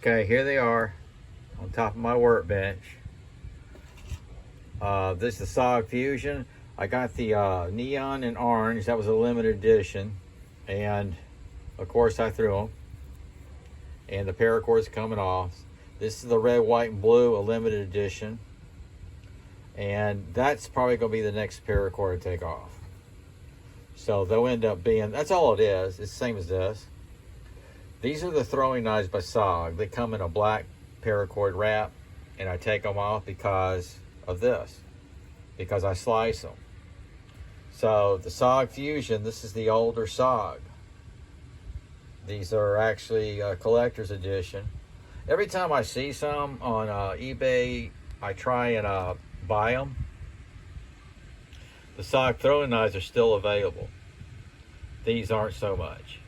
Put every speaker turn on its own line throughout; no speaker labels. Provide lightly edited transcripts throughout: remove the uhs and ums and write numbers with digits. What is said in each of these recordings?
Okay, here they are on top of my workbench. This is the SOG Fusion. I got the neon and orange. That was a limited edition. And of course I threw them. And the paracord is coming off. This is the red, white, and blue, a limited edition. And that's probably going to be the next paracord to take off. So they'll end up being, that's all it is. It's the same as this. These are the throwing knives by SOG. They come in a black paracord wrap, and I take them off because of this, because I slice them. So the SOG Fusion, this is the older SOG. These are actually a collector's edition. Every time I see some on eBay, I try and buy them. The SOG throwing knives are still available. These aren't so much.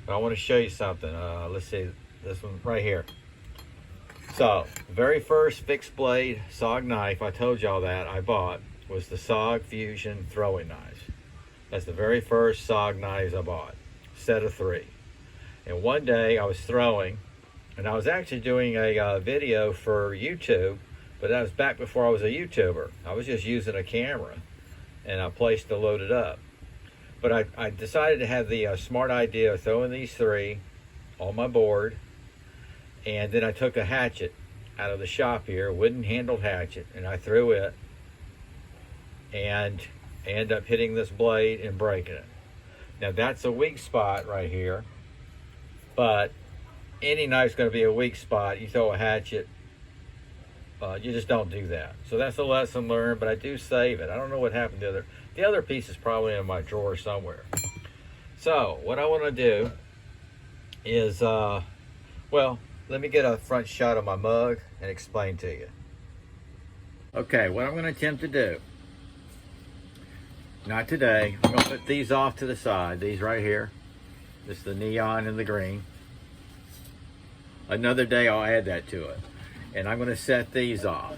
But I want to show you something. Let's see, this one right here. So, the very first fixed blade SOG knife, I told y'all that I bought, was the SOG Fusion throwing knives. That's the very first SOG knives I bought, set of 3. And one day I was throwing, and I was actually doing a video for YouTube, but that was back before I was a YouTuber. I was just using a camera, and I placed to load it up. But I decided to have the smart idea of throwing these 3 on my board, and then I took a hatchet out of the shop here, a wooden handled hatchet, and I threw it, and ended up hitting this blade and breaking it. Now that's a weak spot right here, but any knife's going to be a weak spot. You throw a hatchet, you just don't do that. So that's a lesson learned, but I do save it. I don't know what happened to the other piece is probably in my drawer somewhere. So what I want to do is, well, let me get a front shot of my mug and explain to you. Okay, what I'm going to attempt to do, not today, I'm going to put these off to the side, these right here. This is the neon and the green. Another day I'll add that to it. And I'm going to set these off.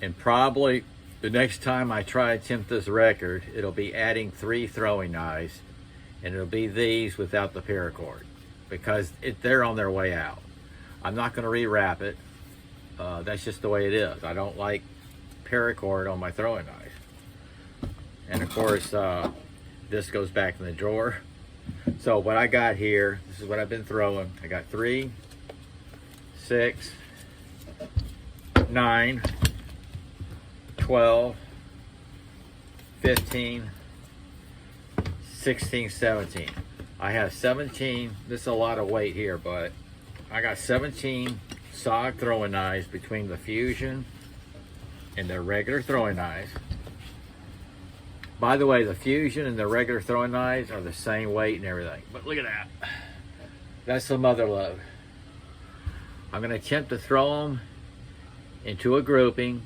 And probably the next time I try to attempt this record, it'll be adding 3 throwing knives, and it'll be these without the paracord, because they're on their way out. I'm not going to rewrap it. That's just the way it is. I don't like paracord on my throwing knife. And of course, this goes back in the drawer. So what I got here, this is what I've been throwing. I got 3, 6, 9, 12, 15, 16, 17. I have 17. This is a lot of weight here, but I got 17 SOG throwing knives between the Fusion and the regular throwing knives. By the way, the Fusion and the regular throwing knives are the same weight and everything. But look at that. That's the mother load. I'm going to attempt to throw them into a grouping,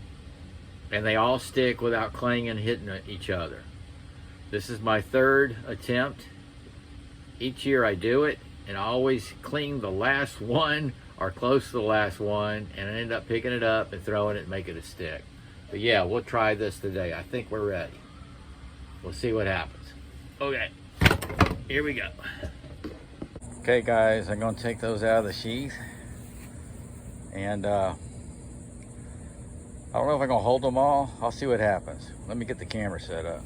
and they all stick without clanging, hitting each other. This is my 3rd attempt. Each year I do it, and I always clean the last one or close to the last one, and I end up picking it up and throwing it and make it a stick. But yeah, we'll try this today. I think we're ready. We'll see what happens. Okay, here we go. Okay guys, I'm gonna take those out of the sheath, and I don't know if I'm gonna hold them all. I'll see what happens. Let me get the camera set up.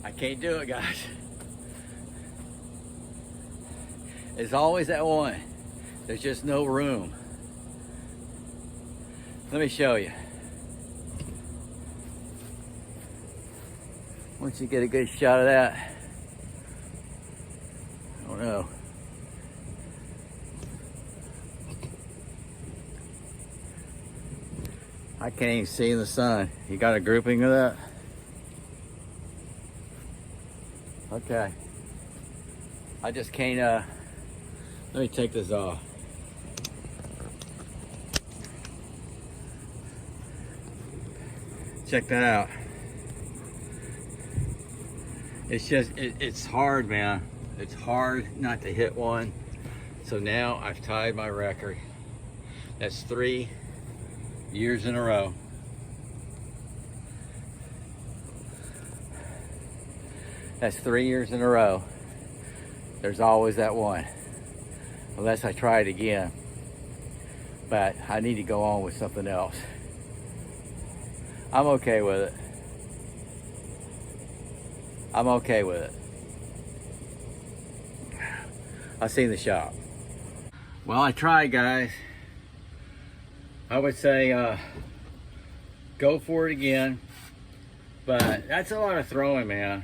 I can't do it, guys. It's always that one. There's just no room. Let me show you. Once you get a good shot of that, I don't know. I can't even see in the sun. You got a grouping of that? Okay. I just can't, let me take this off. Check that out. It's just, it's hard, man. It's hard not to hit one. So now I've tied my record. That's 3 years in a row. That's 3 years in a row. There's always that one. Unless I try it again. But I need to go on with something else. I'm okay with it. I'm okay with it. I'll see you in the shop. Well, I tried, guys. I would say go for it again. But that's a lot of throwing, man.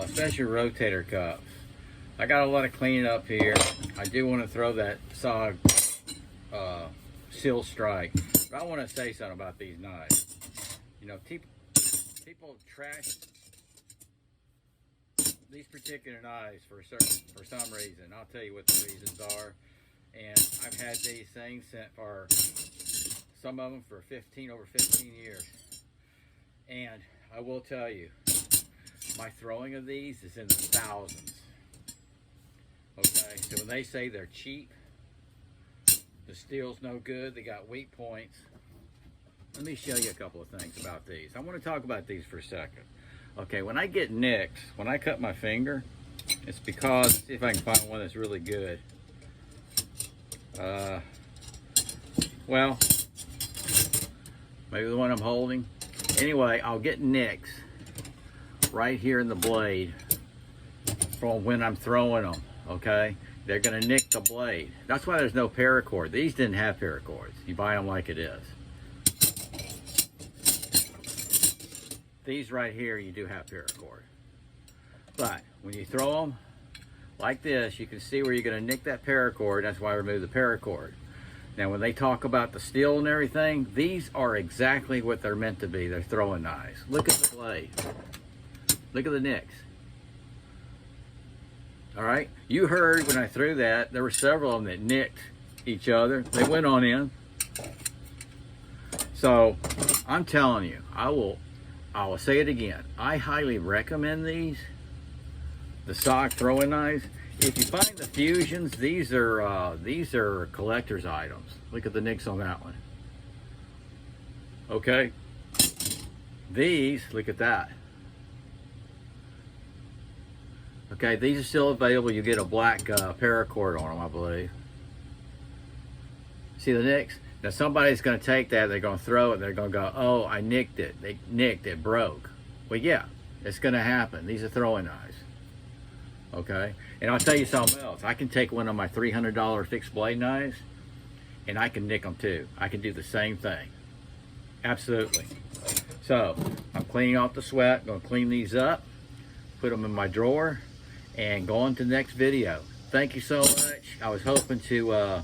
Especially rotator cuffs. I got a lot of cleaning up here. I do want to throw that SOG Seal Strike. But I want to say something about these knives. You know, people trash these particular knives for some reason. I'll tell you what the reasons are. And I've had these things sent for some of them for over 15 years. And I will tell you, my throwing of these is in the thousands. Okay, so when they say they're cheap, the steel's no good, they got weak points. Let me show you a couple of things about these. I want to talk about these for a second. Okay, when I get nicks, when I cut my finger, it's because, see if I can find one that's really good. Well, maybe the one I'm holding. Anyway, I'll get nicks right here in the blade from when I'm throwing them, okay? They're gonna nick the blade. That's why there's no paracord. These didn't have paracords. You buy them like it is. These right here, you do have paracord. But when you throw them like this, you can see where you're gonna nick that paracord. That's why I removed the paracord. Now, when they talk about the steel and everything, these are exactly what they're meant to be. They're throwing knives. Look at the blade. Look at the nicks. All right, you heard when I threw that, there were several of them that nicked each other. They went on in. So I'm telling you, I will say it again. I highly recommend these, the SOG throwing knives. If you find the fusions, these are collector's items. Look at the nicks on that one. Okay, these, look at that. Okay, these are still available. You get a black paracord on them, I believe. See the nicks? Now somebody's going to take that, they're going to throw it, they're going to go, oh, I nicked it. They nicked it, broke. Well, yeah, it's going to happen. These are throwing knives. Okay, and I'll tell you something else. I can take one of my $300 fixed blade knives, and I can nick them too. I can do the same thing. Absolutely. So I'm cleaning off the sweat. Going to clean these up, put them in my drawer, and go on to the next video. Thank you so much. I was hoping to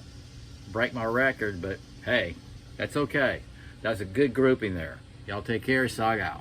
break my record, but hey, that's okay. That's a good grouping there. Y'all take care. SOG out.